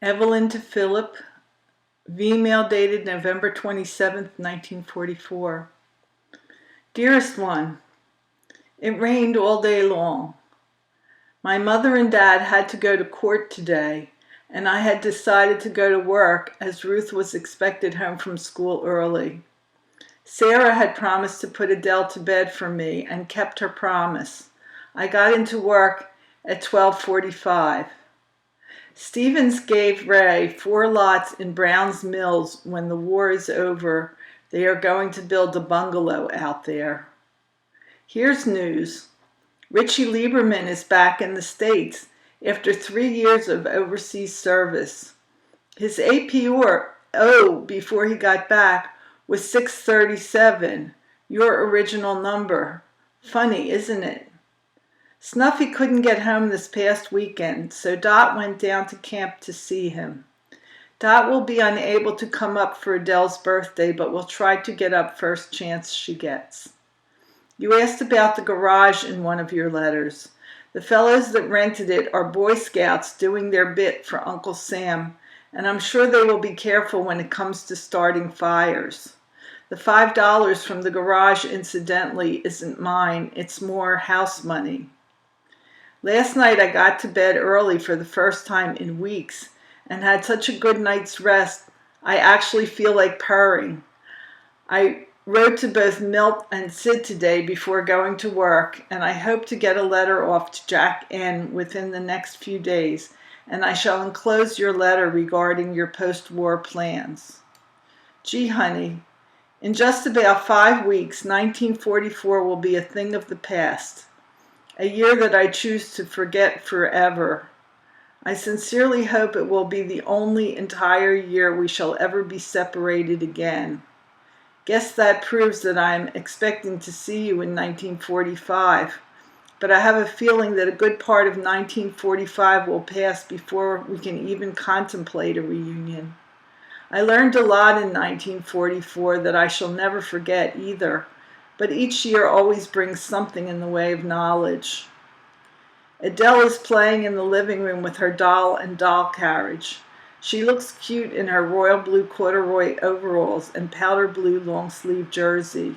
Evelyn to Philip, V-mail dated November 27th, 1944. Dearest one, it rained all day long. My mother and dad had to go to court today, and I had decided to go to work as Ruth was expected home from school early. Sarah had promised to put Adele to bed for me and kept her promise. I got into work at 12:45. Stevens gave Ray 4 lots in Brown's Mills. When the war is over, they are going to build a bungalow out there. Here's news. Richie Lieberman is back in the States after 3 years of overseas service. His APO before he got back was 637, your original number. Funny, isn't it? Snuffy couldn't get home this past weekend, so Dot went down to camp to see him. Dot will be unable to come up for Adele's birthday, but will try to get up first chance she gets. You asked about the garage in one of your letters. The fellows that rented it are Boy Scouts doing their bit for Uncle Sam, and I'm sure they will be careful when it comes to starting fires. The $5 from the garage, incidentally, isn't mine. It's more house money. Last night I got to bed early for the first time in weeks and had such a good night's rest I actually feel like purring. I wrote to both Milt and Sid today before going to work, and I hope to get a letter off to Jack N. within the next few days, and I shall enclose your letter regarding your post-war plans. Gee, honey, in just about 5 weeks, 1944 will be a thing of the past. A year that I choose to forget forever. I sincerely hope it will be the only entire year we shall ever be separated again. Guess that proves that I'm expecting to see you in 1945, but I have a feeling that a good part of 1945 will pass before we can even contemplate a reunion. I learned a lot in 1944 that I shall never forget either, but each year always brings something in the way of knowledge. Adele is playing in the living room with her doll and doll carriage. She looks cute in her royal blue corduroy overalls and powder blue long-sleeve jersey.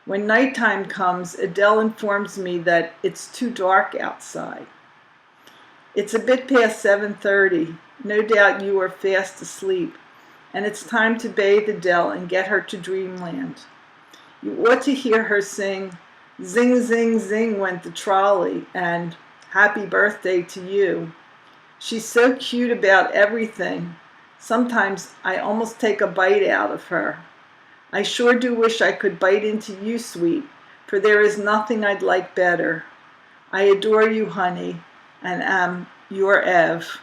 When nighttime comes, Adele informs me that it's too dark outside. It's a bit past 7:30. No doubt you are fast asleep, and it's time to bathe Adele and get her to dreamland. You ought to hear her sing, "Zing, zing, zing went the trolley," and "Happy birthday to you." She's so cute about everything. Sometimes I almost take a bite out of her. I sure do wish I could bite into you, sweet, for there is nothing I'd like better. I adore you, honey, and am your Ev.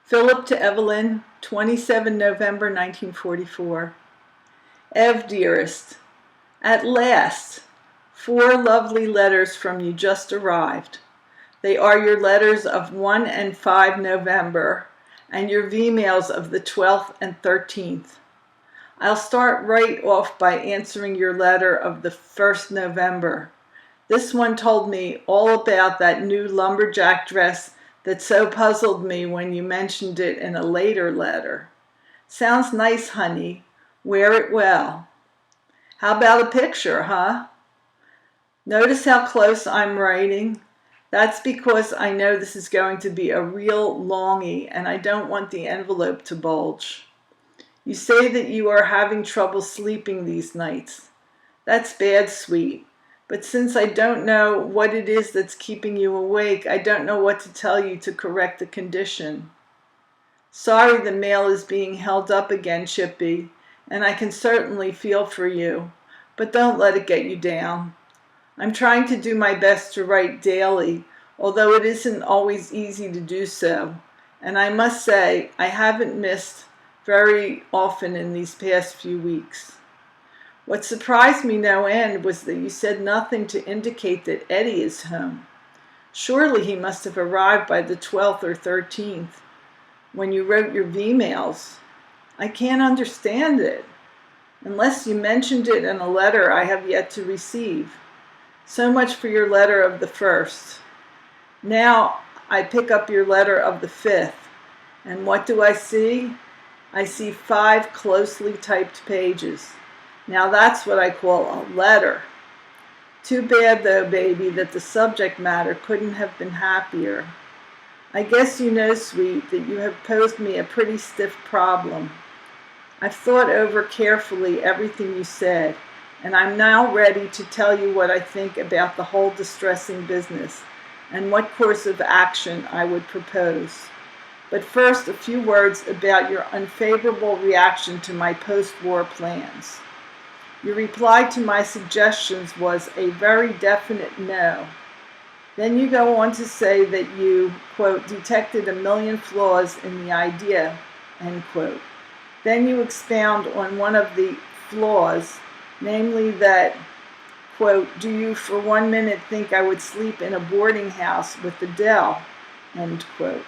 Philip to Evelyn, 27 November 1944. Ev, dearest, at last, 4 lovely letters from you just arrived. They are your letters of 1 and 5 November and your V-mails of the 12th and 13th. I'll start right off by answering your letter of the 1st November. This one told me all about that new lumberjack dress that so puzzled me when you mentioned it in a later letter. Sounds nice, honey. Wear it well. How about a picture, huh? Notice how close I'm writing? That's because I know this is going to be a real longie and I don't want the envelope to bulge. You say that you are having trouble sleeping these nights. That's bad, sweet. But since I don't know what it is that's keeping you awake, I don't know what to tell you to correct the condition. Sorry the mail is being held up again, Chippy, and I can certainly feel for you, but don't let it get you down. I'm trying to do my best to write daily, although it isn't always easy to do so, and I must say I haven't missed very often in these past few weeks. What surprised me no end was that you said nothing to indicate that Eddie is home. Surely he must have arrived by the 12th or 13th, when you wrote your V-mails. I can't understand it, unless you mentioned it in a letter I have yet to receive. So much for your letter of the 1st. Now I pick up your letter of the 5th, And what do I see? I see 5 closely typed pages. Now that's what I call a letter. Too bad though, baby, that the subject matter couldn't have been happier. I guess you know, sweet, that you have posed me a pretty stiff problem. I've thought over carefully everything you said, and I'm now ready to tell you what I think about the whole distressing business and what course of action I would propose. But first, a few words about your unfavorable reaction to my post-war plans. Your reply to my suggestions was a very definite no. Then you go on to say that you, quote, detected a million flaws in the idea, end quote. Then you expound on one of the flaws, namely that, quote, do you for 1 minute think I would sleep in a boarding house with Adele, end quote.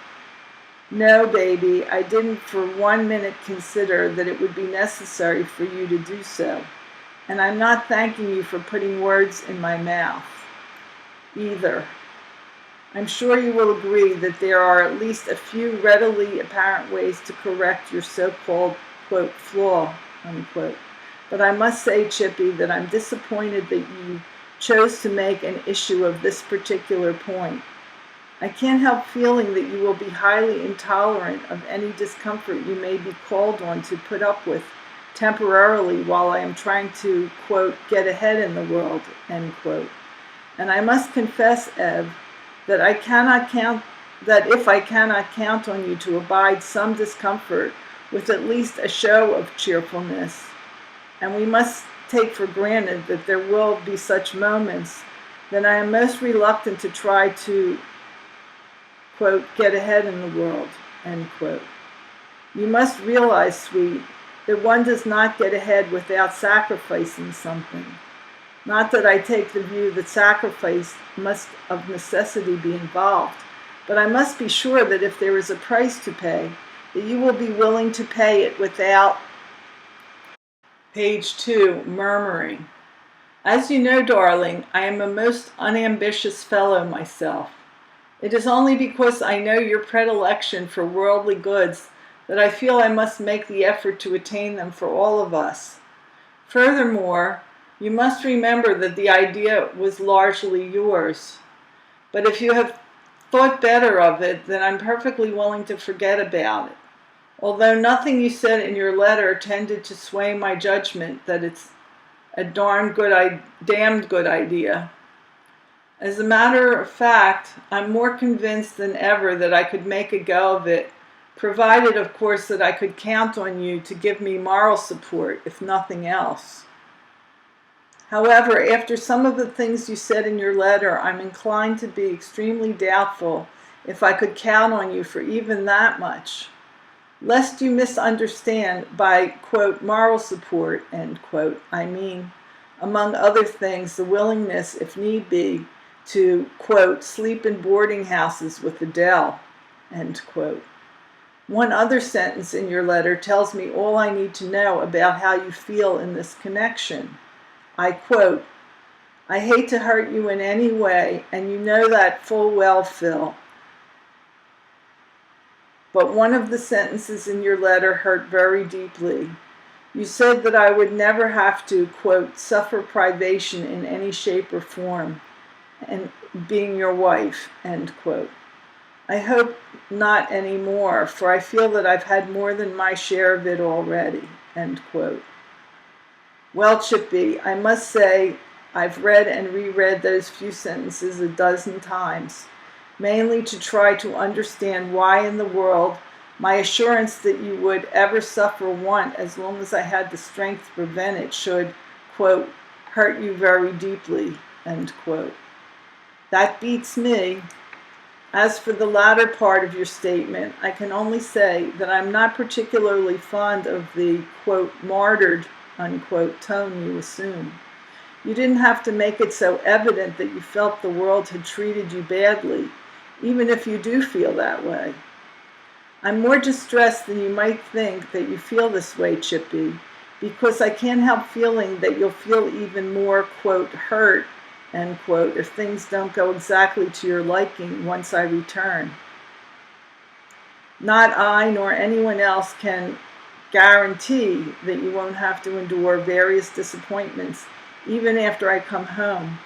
No, baby, I didn't for 1 minute consider that it would be necessary for you to do so. And I'm not thanking you for putting words in my mouth, either. I'm sure you will agree that there are at least a few readily apparent ways to correct your so-called, quote, flaw, unquote. But I must say, Chippy, that I'm disappointed that you chose to make an issue of this particular point. I can't help feeling that you will be highly intolerant of any discomfort you may be called on to put up with temporarily while I am trying to, quote, get ahead in the world, end quote. And I must confess, Ev, that if I cannot count on you to abide some discomfort with at least a show of cheerfulness, and we must take for granted that there will be such moments, then I am most reluctant to try to, quote, get ahead in the world, end quote. You must realize, sweet, that one does not get ahead without sacrificing something. Not that I take the view that sacrifice must of necessity be involved, but I must be sure that if there is a price to pay, that you will be willing to pay it without, page 2, murmuring. As you know, darling, I am a most unambitious fellow myself. It is only because I know your predilection for worldly goods that I feel I must make the effort to attain them for all of us. Furthermore, you must remember that the idea was largely yours. But if you have thought better of it, then I'm perfectly willing to forget about it. Although nothing you said in your letter tended to sway my judgment that it's a damned good idea. As a matter of fact, I'm more convinced than ever that I could make a go of it, provided, of course, that I could count on you to give me moral support, if nothing else. However, after some of the things you said in your letter, I'm inclined to be extremely doubtful if I could count on you for even that much. Lest you misunderstand by, quote, moral support, end quote, I mean, among other things, the willingness, if need be, to, quote, sleep in boarding houses with Adele, end quote. One other sentence in your letter tells me all I need to know about how you feel in this connection. I quote, I hate to hurt you in any way, and you know that full well, Phil. But one of the sentences in your letter hurt very deeply. You said that I would never have to, quote, suffer privation in any shape or form, and being your wife, end quote. I hope not anymore, for I feel that I've had more than my share of it already, end quote. Well, Chippy, I must say I've read and reread those few sentences a dozen times, mainly to try to understand why in the world my assurance that you would ever suffer want as long as I had the strength to prevent it should, quote, hurt you very deeply, end quote. That beats me. As for the latter part of your statement, I can only say that I'm not particularly fond of the, quote, martyred, unquote, tone you assume. You didn't have to make it so evident that you felt the world had treated you badly, even if you do feel that way. I'm more distressed than you might think that you feel this way, Chippy, because I can't help feeling that you'll feel even more, quote, hurt, end quote, if things don't go exactly to your liking once I return. Not I nor anyone else can guarantee that you won't have to endure various disappointments even after I come home.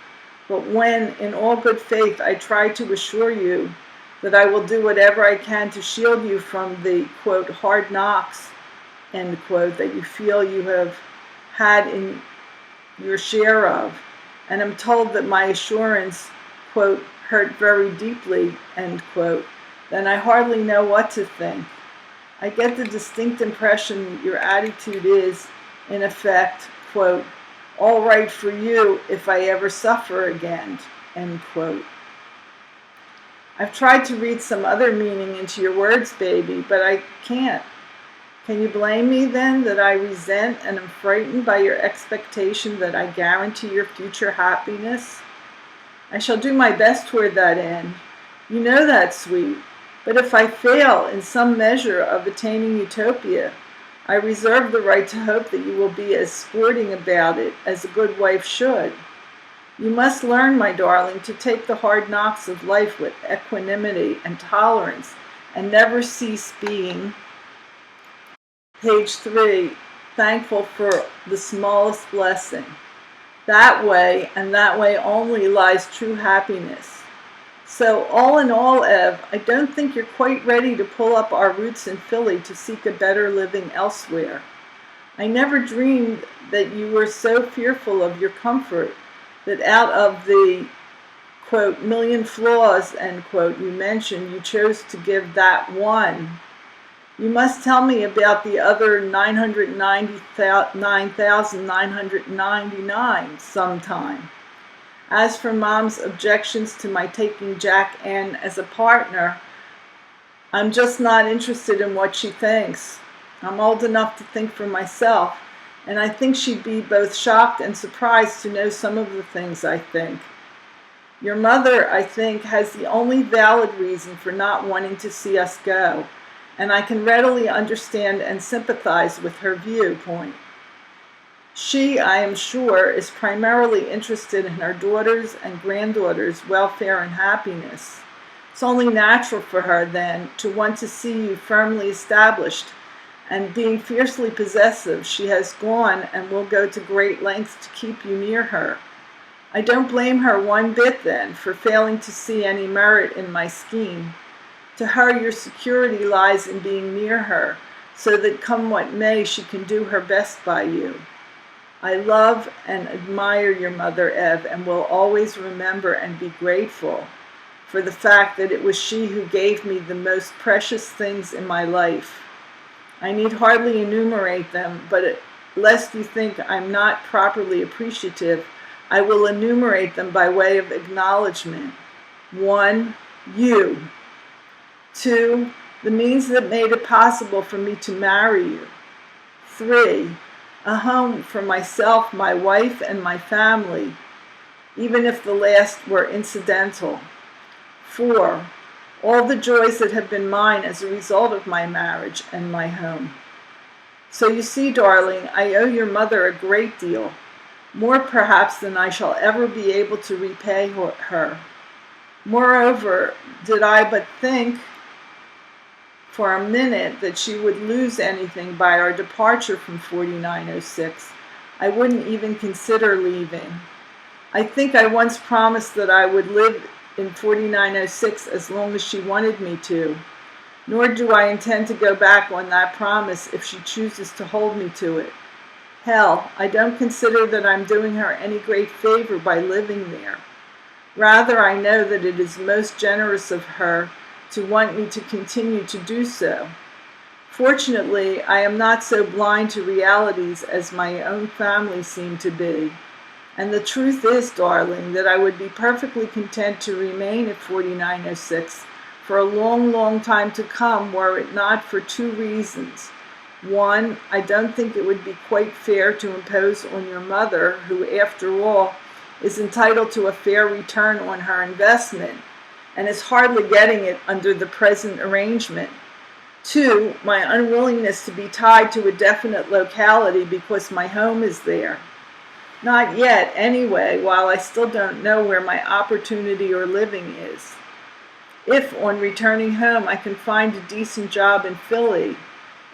But when, in all good faith, I try to assure you that I will do whatever I can to shield you from the, quote, hard knocks, end quote, that you feel you have had in your share of, and am told that my assurance, quote, hurt very deeply, end quote, then I hardly know what to think. I get the distinct impression that your attitude is, in effect, quote, all right for you if I ever suffer again, end quote. I've tried to read some other meaning into your words, baby, but I can't. Can you blame me then that I resent and am frightened by your expectation that I guarantee your future happiness? I shall do my best toward that end. You know that, sweet. But if I fail in some measure of attaining utopia, I reserve the right to hope that you will be as sporting about it as a good wife should. You must learn, my darling, to take the hard knocks of life with equanimity and tolerance, and never cease being, page 3, thankful for the smallest blessing. That way, and that way only, lies true happiness. So all in all, Ev, I don't think you're quite ready to pull up our roots in Philly to seek a better living elsewhere. I never dreamed that you were so fearful of your comfort that out of the, quote, million flaws, end quote, you mentioned, you chose to give that one. You must tell me about the other 999,999 sometime. As for Mom's objections to my taking Jack N as a partner, I'm just not interested in what she thinks. I'm old enough to think for myself, and I think she'd be both shocked and surprised to know some of the things I think. Your mother, I think, has the only valid reason for not wanting to see us go, and I can readily understand and sympathize with her viewpoint. She, I am sure, is primarily interested in her daughters' and granddaughters' welfare and happiness. It's only natural for her, then, to want to see you firmly established, and being fiercely possessive, she has gone and will go to great lengths to keep you near her. I don't blame her one bit, then, for failing to see any merit in my scheme. To her, your security lies in being near her, so that come what may, she can do her best by you. I love and admire your mother, Ev, and will always remember and be grateful for the fact that it was she who gave me the most precious things in my life. I need hardly enumerate them, but lest you think I'm not properly appreciative, I will enumerate them by way of acknowledgement. 1, you. 2, the means that made it possible for me to marry you. 3, a home for myself, my wife, and my family, even if the last were incidental. 4, all the joys that have been mine as a result of my marriage and my home. So you see, darling, I owe your mother a great deal, more perhaps than I shall ever be able to repay her. Moreover, did I but think for a minute that she would lose anything by our departure from 4906, I wouldn't even consider leaving. I think I once promised that I would live in 4906 as long as she wanted me to, nor do I intend to go back on that promise if she chooses to hold me to it. Hell, I don't consider that I'm doing her any great favor by living there. Rather, I know that it is most generous of her to want me to continue to do so. Fortunately, I am not so blind to realities as my own family seem to be. And the truth is, darling, that I would be perfectly content to remain at 4906 for a long, long time to come were it not for 2 reasons. 1, I don't think it would be quite fair to impose on your mother, who, after all, is entitled to a fair return on her investment, and is hardly getting it under the present arrangement. 2, my unwillingness to be tied to a definite locality because my home is there. Not yet, anyway, while I still don't know where my opportunity or living is. If on returning home I can find a decent job in Philly,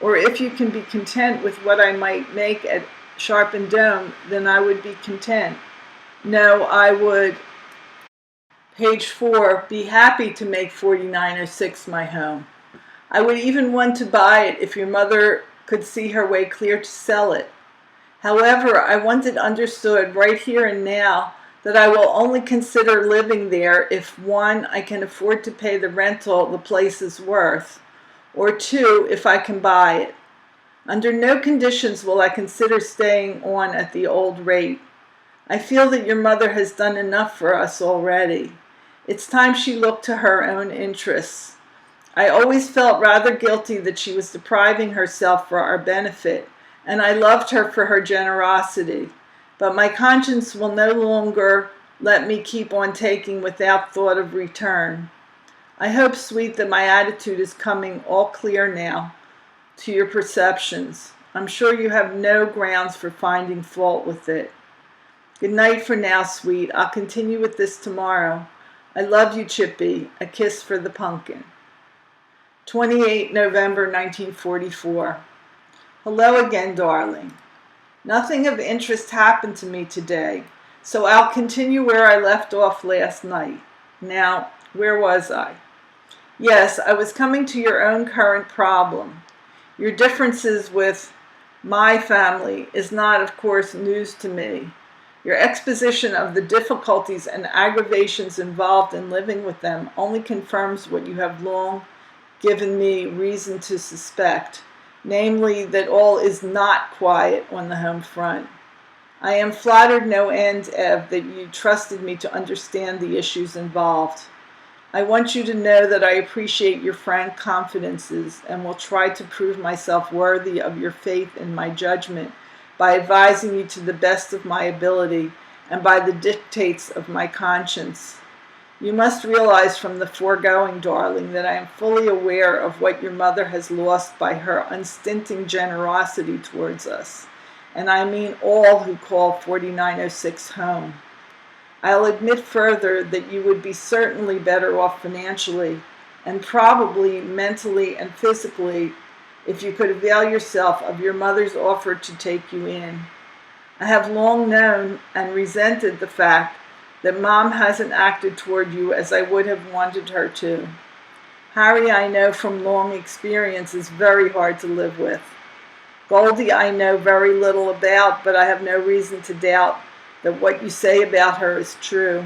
or if you can be content with what I might make at Sharp and Dome, then I would be content. No, I would, page 4, be happy to make 4906 my home. I would even want to buy it if your mother could see her way clear to sell it. However, I want it understood right here and now that I will only consider living there if 1, I can afford to pay the rental the place is worth, or 2, if I can buy it. Under no conditions will I consider staying on at the old rate. I feel that your mother has done enough for us already. It's time she looked to her own interests. I always felt rather guilty that she was depriving herself for our benefit, and I loved her for her generosity. But my conscience will no longer let me keep on taking without thought of return. I hope, sweet, that my attitude is coming all clear now to your perceptions. I'm sure you have no grounds for finding fault with it. Good night for now, sweet. I'll continue with this tomorrow. I love you, Chippy. A kiss for the pumpkin. 28 November 1944. Hello again, darling. Nothing of interest happened to me today, so I'll continue where I left off last night. Now, where was I? Yes, I was coming to your own current problem. Your differences with my family is not, of course, news to me. Your exposition of the difficulties and aggravations involved in living with them only confirms what you have long given me reason to suspect, namely that all is not quiet on the home front. I am flattered no end, Ev, that you trusted me to understand the issues involved. I want you to know that I appreciate your frank confidences and will try to prove myself worthy of your faith in my judgment by advising you to the best of my ability and by the dictates of my conscience. You must realize from the foregoing, darling, that I am fully aware of what your mother has lost by her unstinting generosity towards us, and I mean all who call 4906 home. I'll admit further that you would be certainly better off financially and probably mentally and physically if you could avail yourself of your mother's offer to take you in. I have long known and resented the fact that Mom hasn't acted toward you as I would have wanted her to. Harry, I know from long experience, is very hard to live with. Goldie I know very little about, but I have no reason to doubt that what you say about her is true.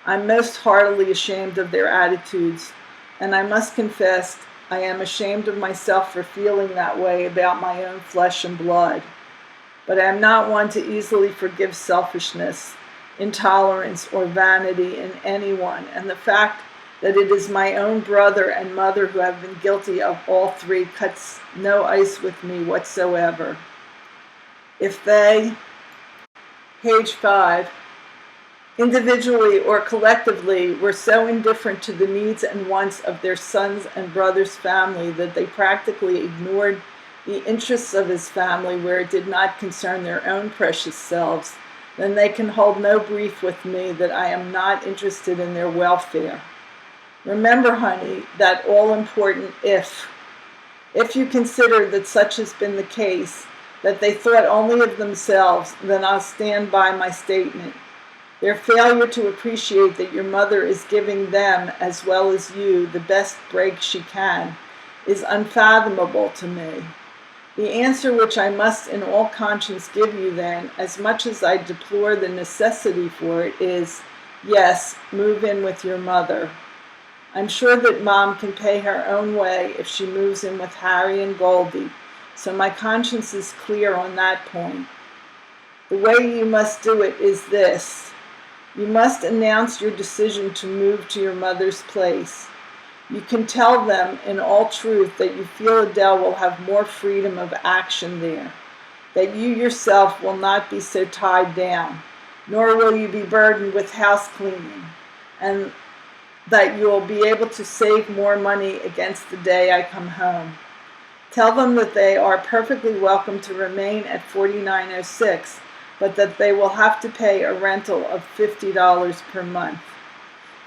I'm most heartily ashamed of their attitudes, and I must confess I am ashamed of myself for feeling that way about my own flesh and blood. But I am not one to easily forgive selfishness, intolerance, or vanity in anyone, and the fact that it is my own brother and mother who have been guilty of all three cuts no ice with me whatsoever. If they, page 5, individually or collectively were so indifferent to the needs and wants of their son's and brother's family that they practically ignored the interests of his family where it did not concern their own precious selves, then they can hold no brief with me that I am not interested in their welfare. Remember, honey, that all-important if. If you consider that such has been the case, that they thought only of themselves, then I'll stand by my statement. Their failure to appreciate that your mother is giving them, as well as you, the best break she can, is unfathomable to me. The answer which I must in all conscience give you then, as much as I deplore the necessity for it, is, yes, move in with your mother. I'm sure that Mom can pay her own way if she moves in with Harry and Goldie, so my conscience is clear on that point. The way you must do it is this. You must announce your decision to move to your mother's place. You can tell them in all truth that you feel Adele will have more freedom of action there, that you yourself will not be so tied down, nor will you be burdened with house cleaning, and that you will be able to save more money against the day I come home. Tell them that they are perfectly welcome to remain at 4906, but that they will have to pay a rental of $50 per month.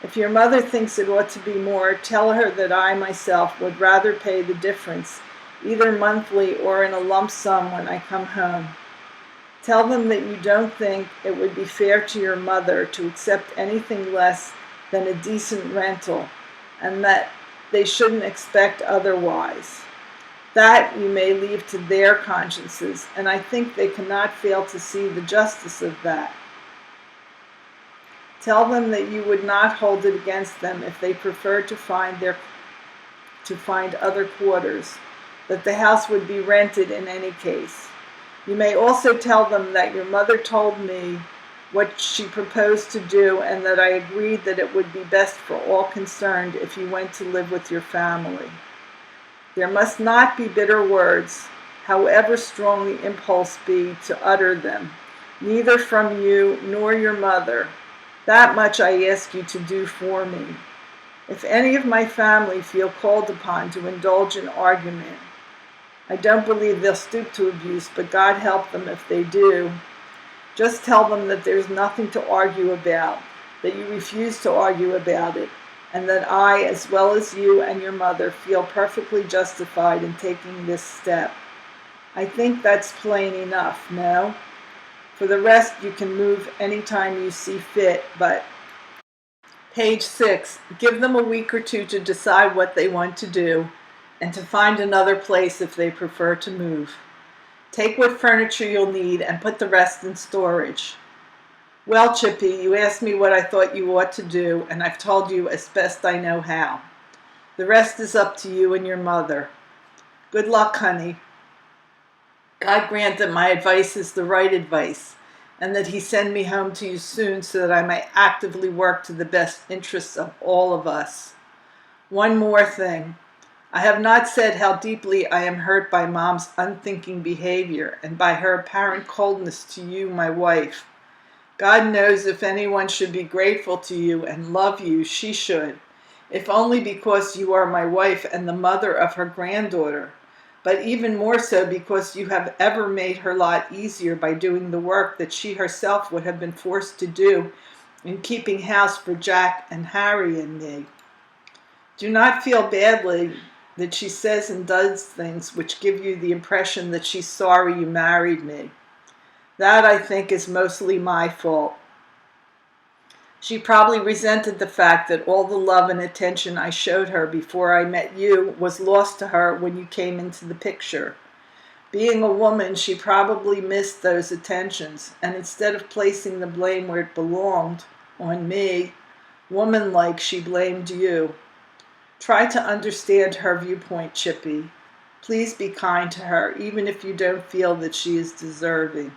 If your mother thinks it ought to be more, tell her that I myself would rather pay the difference, either monthly or in a lump sum when I come home. Tell them that you don't think it would be fair to your mother to accept anything less than a decent rental, and that they shouldn't expect otherwise. That you may leave to their consciences, and I think they cannot fail to see the justice of that. Tell them that you would not hold it against them if they preferred to find other quarters, that the house would be rented in any case. You may also tell them that your mother told me what she proposed to do, and that I agreed that it would be best for all concerned if you went to live with your family. There must not be bitter words, however strong the impulse be to utter them, neither from you nor your mother. That much I ask you to do for me. If any of my family feel called upon to indulge in argument, I don't believe they'll stoop to abuse, but God help them if they do. Just tell them that there's nothing to argue about, that you refuse to argue about it, and that I, as well as you and your mother, feel perfectly justified in taking this step. I think that's plain enough, no? For the rest, you can move anytime you see fit, but page 6, give them a week or two to decide what they want to do and to find another place if they prefer to move. Take what furniture you'll need and put the rest in storage. Well, Chippy, you asked me what I thought you ought to do, and I've told you as best I know how. The rest is up to you and your mother. Good luck, honey. God grant that my advice is the right advice, and that He send me home to you soon so that I may actively work to the best interests of all of us. One more thing. I have not said how deeply I am hurt by Mom's unthinking behavior and by her apparent coldness to you, my wife. God knows if anyone should be grateful to you and love you, she should, if only because you are my wife and the mother of her granddaughter, but even more so because you have ever made her lot easier by doing the work that she herself would have been forced to do in keeping house for Jack and Harry and me. Do not feel badly that she says and does things which give you the impression that she's sorry you married me. That, I think, is mostly my fault. She probably resented the fact that all the love and attention I showed her before I met you was lost to her when you came into the picture. Being a woman, she probably missed those attentions, and instead of placing the blame where it belonged, on me, woman-like, she blamed you. Try to understand her viewpoint, Chippy. Please be kind to her, even if you don't feel that she is deserving.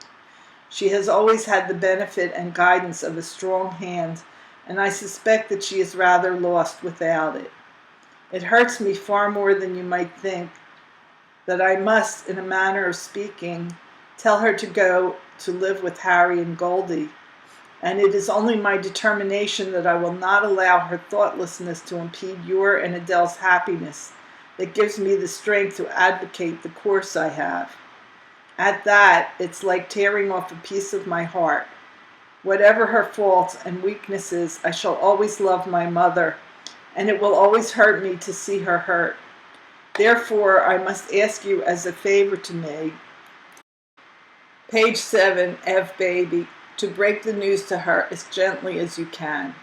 She has always had the benefit and guidance of a strong hand, and I suspect that she is rather lost without it. It hurts me far more than you might think that I must, in a manner of speaking, tell her to go to live with Harry and Goldie, and it is only my determination that I will not allow her thoughtlessness to impede your and Adele's happiness that gives me the strength to advocate the course I have. At that, it's like tearing off a piece of my heart. Whatever her faults and weaknesses, I shall always love my mother, and it will always hurt me to see her hurt. Therefore, I must ask you as a favor to me, page 7, F baby, to break the news to her as gently as you can.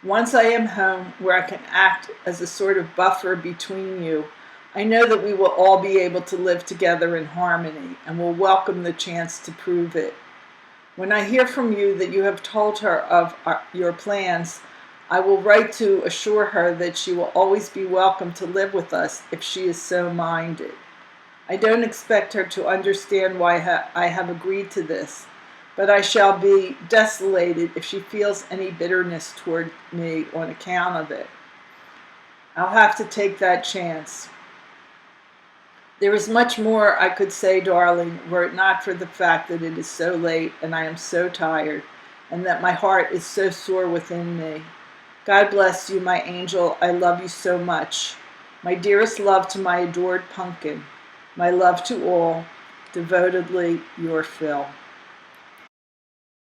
Once I am home, where I can act as a sort of buffer between you, I know that we will all be able to live together in harmony and will welcome the chance to prove it. When I hear from you that you have told her of your plans, I will write to assure her that she will always be welcome to live with us if she is so minded. I don't expect her to understand why I have agreed to this, but I shall be desolated if she feels any bitterness toward me on account of it. I'll have to take that chance. There is much more I could say, darling, were it not for the fact that it is so late and I am so tired, and that my heart is so sore within me. God bless you, my angel. I love you so much. My dearest love to my adored Pumpkin. My love to all. Devotedly, your Phil.